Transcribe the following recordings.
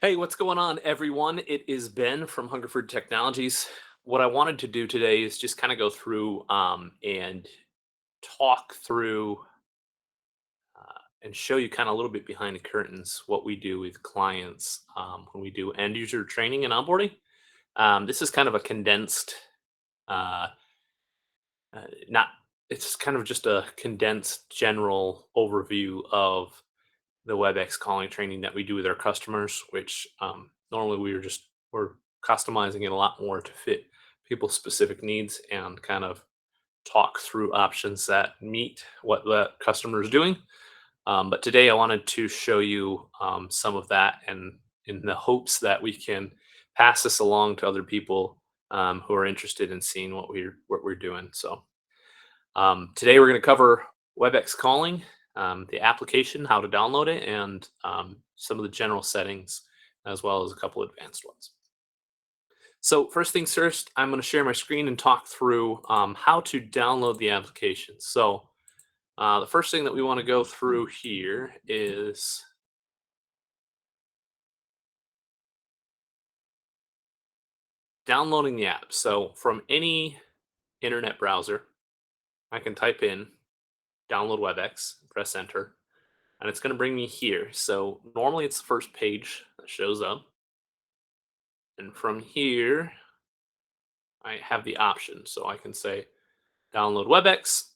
Hey, what's going on, everyone? It is Ben from Hungerford Technologies. What I wanted to do today is just kind of go through and talk through and show you kind of a little bit behind the curtains what we do with clients when we do end user training and onboarding. This is kind of a condensed, uh, not, it's kind of just a condensed general overview of the Webex calling training that we do with our customers, which normally we're customizing it a lot more to fit people's specific needs and kind of talk through options that meet what the customer is doing. But today I wanted to show you some of that, and in the hopes that we can pass this along to other people who are interested in seeing what we're doing. So today we're going to cover Webex calling, the application, how to download it, and some of the general settings, as well as a couple advanced ones. So first things first, I'm going to share my screen and talk through how to download the application. So the first thing that we want to go through here is downloading the app. So from any internet browser, I can type in download Webex, press enter, and it's going to bring me here. So normally it's the first page that shows up. And from here, I have the option. So I can say download Webex.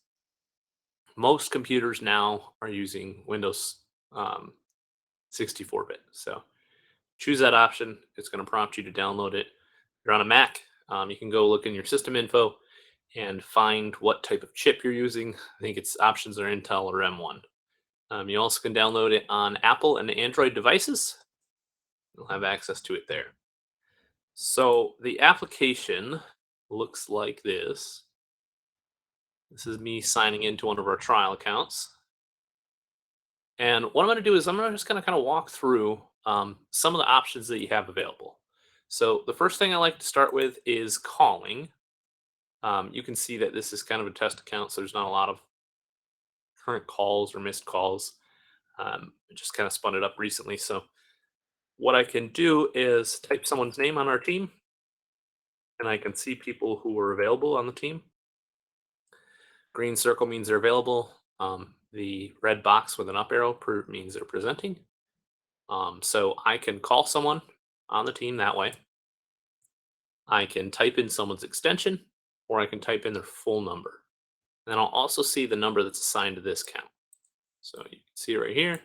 Most computers now are using Windows 64-bit. So choose that option. It's going to prompt you to download it. If you're on a Mac, you can go look in your system info and find what type of chip you're using. I think its options are Intel or M1. You also can download it on Apple and Android devices. You'll have access to it there. So the application looks like this. This is me signing into one of our trial accounts. And what I'm going to do is I'm going to just kind of walk through some of the options that you have available. So the first thing I like to start with is calling. You can see that this is kind of a test account, so there's not a lot of current calls or missed calls. I just kind of spun it up recently. So what I can do is type someone's name on our team, and I can see people who are available on the team. Green circle means they're available. The red box with an up arrow means they're presenting. So I can call someone on the team that way. I can type in someone's extension, or I can type in their full number. And then I'll also see the number that's assigned to this count. So you can see right here.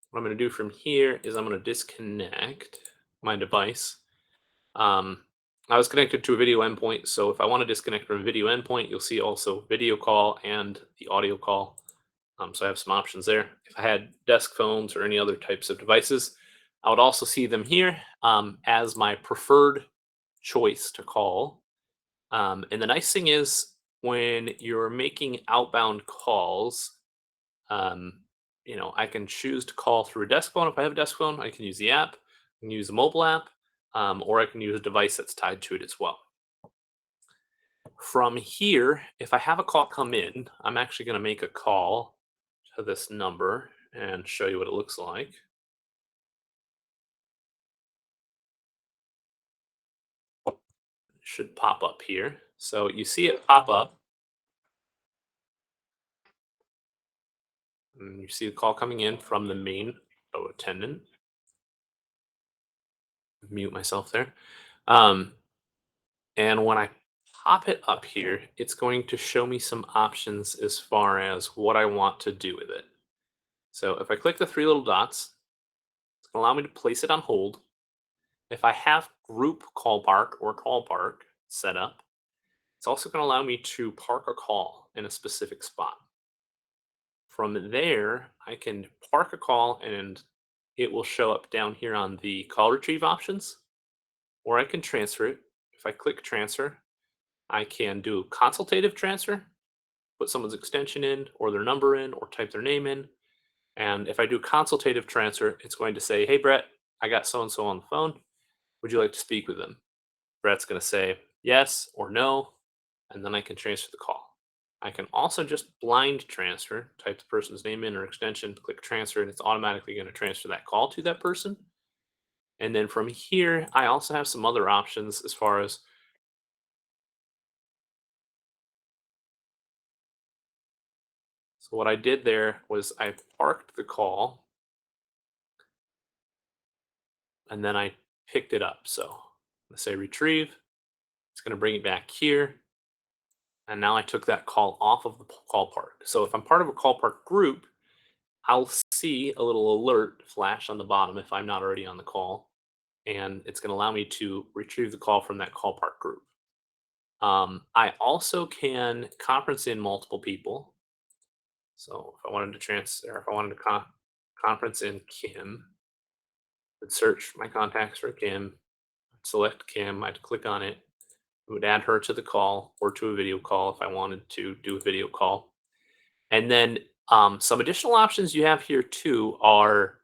What I'm going to do from here is I'm going to disconnect my device. I was connected to a video endpoint, so if I want to disconnect from a video endpoint, you'll see also video call and the audio call. So I have some options there. If I had desk phones or any other types of devices, I would also see them here as my preferred choice to call. And the nice thing is when you're making outbound calls, I can choose to call through a desk phone. If I have a desk phone, I can use the app, I can use a mobile app, or I can use a device that's tied to it as well. From here, if I have a call come in, I'm actually going to make a call to this number and show you what it looks like. It should pop up here. So you see it pop up. And you see the call coming in from the main attendant. Mute myself there. And when I pop it up here, it's going to show me some options as far as what I want to do with it. So if I click the three little dots, it's going to allow me to place it on hold. If I have group call park or call park set up, it's also going to allow me to park a call in a specific spot. From there, I can park a call and it will show up down here on the call retrieve options, or I can transfer it. If I click transfer, I can do consultative transfer, put someone's extension in or their number in or type their name in. And if I do consultative transfer, it's going to say, hey, Brett, I got so-and-so on the phone. Would you like to speak with them? Brett's going to say yes or no, and then I can transfer the call. I can also just blind transfer, type the person's name in or extension, click transfer, and it's automatically going to transfer that call to that person. And then from here, I also have some other options as far as, so what I did there was I parked the call and then I picked it up. So let's say retrieve, it's going to bring it back here. And now I took that call off of the call park. So if I'm part of a call park group, I'll see a little alert flash on the bottom if I'm not already on the call. And it's going to allow me to retrieve the call from that call park group. I also can conference in multiple people. So if I wanted to transfer, if I wanted to conference in Kim, I'd search my contacts for Kim, I'd select Kim, I'd click on it, it would add her to the call or to a video call if I wanted to do a video call. And then some additional options you have here too are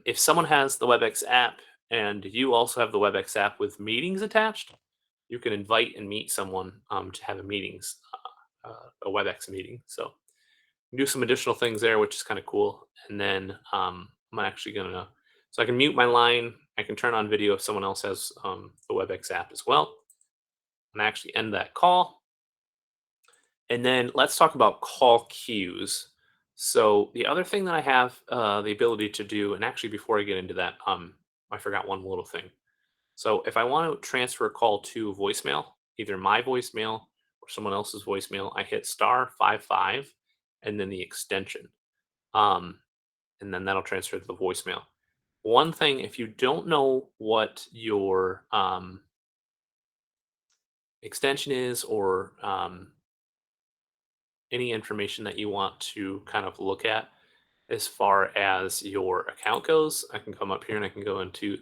if someone has the Webex app and you also have the Webex app with meetings attached, you can invite and meet someone to have a Webex meeting. So do some additional things there, which is kind of cool. And then I'm actually gonna, so I can mute my line. I can turn on video if someone else has the Webex app as well. And actually end that call. And then let's talk about call queues. So the other thing that I have the ability to do, and actually before I get into that, I forgot one little thing. So if I want to transfer a call to voicemail, either my voicemail or someone else's voicemail, I hit *55 and then the extension. Um, and then that'll transfer to the voicemail. One thing, if you don't know what your extension is or any information that you want to kind of look at as far as your account goes, I can come up here and I can go into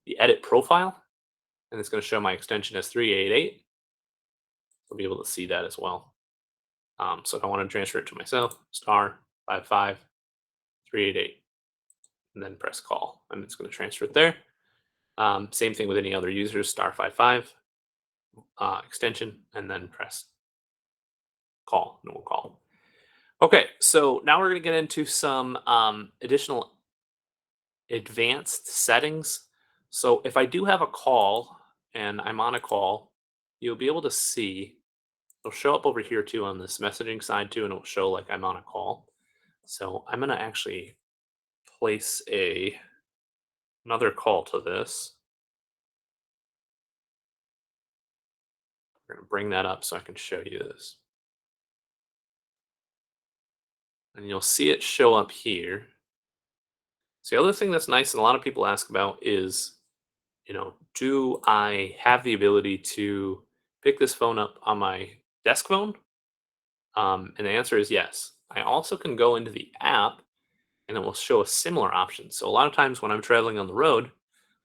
the edit profile and it's going to show my extension as 388. I'll be able to see that as well. So if I want to transfer it to myself, *55 388, and then press call, and it's going to transfer it there. Same thing with any other users, *55 extension, and then press call, and it will call. Okay, so now we're going to get into some additional advanced settings. So if I do have a call and I'm on a call, you'll be able to see, it'll show up over here too on this messaging side too, and it'll show like I'm on a call. So I'm going to actually place another call to this. We're going to bring that up so I can show you this. And you'll see it show up here. So the other thing that's nice and a lot of people ask about is, do I have the ability to pick this phone up on my desk phone? And the answer is yes. I also can go into the app and it will show a similar option. So a lot of times when I'm traveling on the road,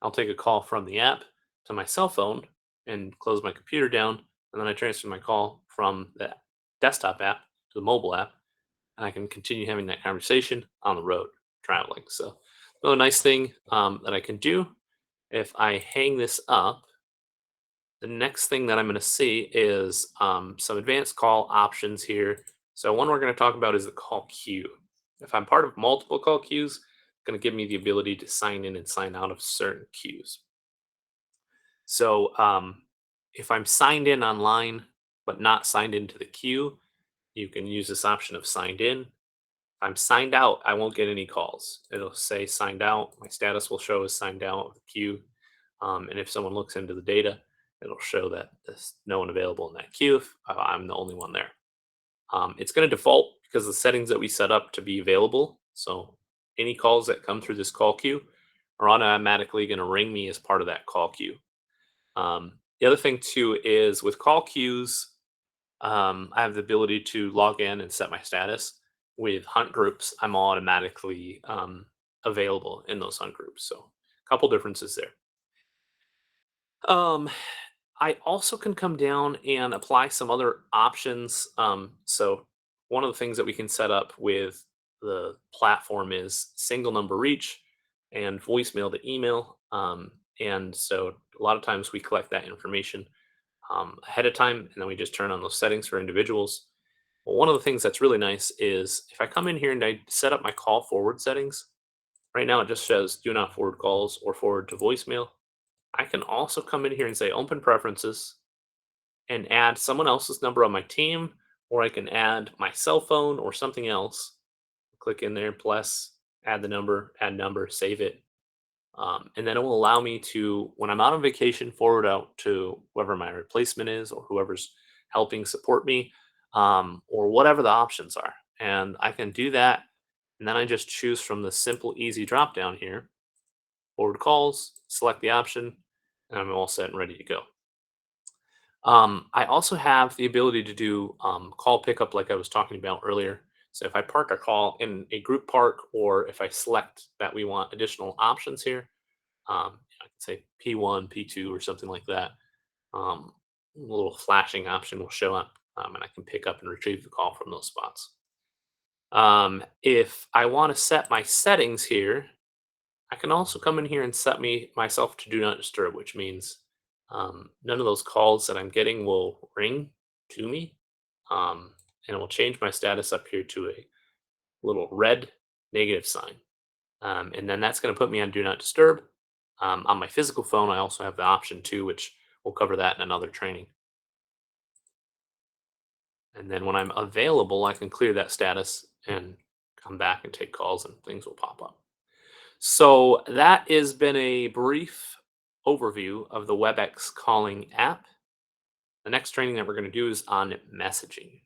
I'll take a call from the app to my cell phone and close my computer down. And then I transfer my call from the desktop app to the mobile app. And I can continue having that conversation on the road traveling. So another nice thing that I can do, if I hang this up, the next thing that I'm going to see is some advanced call options here. So one we're going to talk about is the call queue. If I'm part of multiple call queues, it's going to give me the ability to sign in and sign out of certain queues. So if I'm signed in online but not signed into the queue, you can use this option of signed in. If I'm signed out, I won't get any calls. It'll say signed out. My status will show as signed out of the queue. And if someone looks into the data, it'll show that there's no one available in that queue if I'm the only one there. It's going to default because the settings that we set up to be available. So any calls that come through this call queue are automatically going to ring me as part of that call queue. The other thing too is with call queues, I have the ability to log in and set my status. With hunt groups, I'm automatically available in those hunt groups. So a couple differences there. I also can come down and apply some other options. So one of the things that we can set up with the platform is single number reach and voicemail to email. And so a lot of times we collect that information ahead of time, and then we just turn on those settings for individuals. Well, one of the things that's really nice is if I come in here and I set up my call forward settings, Right now, it just says do not forward calls or forward to voicemail. I can also come in here and say open preferences and add someone else's number on my team, or I can add my cell phone or something else. Click in there, plus, add number, save it. And then it will allow me to, when I'm out on vacation, forward out to whoever my replacement is or whoever's helping support me, or whatever the options are. And I can do that. And then I just choose from the simple, easy drop down here, forward calls, select the option, and I'm all set and ready to go. I also have the ability to do call pickup, like I was talking about earlier. So if I park a call in a group park, or if I select that we want additional options here, I can say P1, P2, or something like that. A little flashing option will show up, and I can pick up and retrieve the call from those spots. If I want to set my settings here, I can also come in here and set myself to do not disturb, which means none of those calls that I'm getting will ring to me, and it will change my status up here to a little red negative sign, and then that's going to put me on do not disturb. On my physical phone, I also have the option too, which we'll cover that in another training. And then when I'm available, I can clear that status and come back and take calls, and things will pop up. So that has been a brief overview of the Webex Calling app. The next training that we're going to do is on messaging.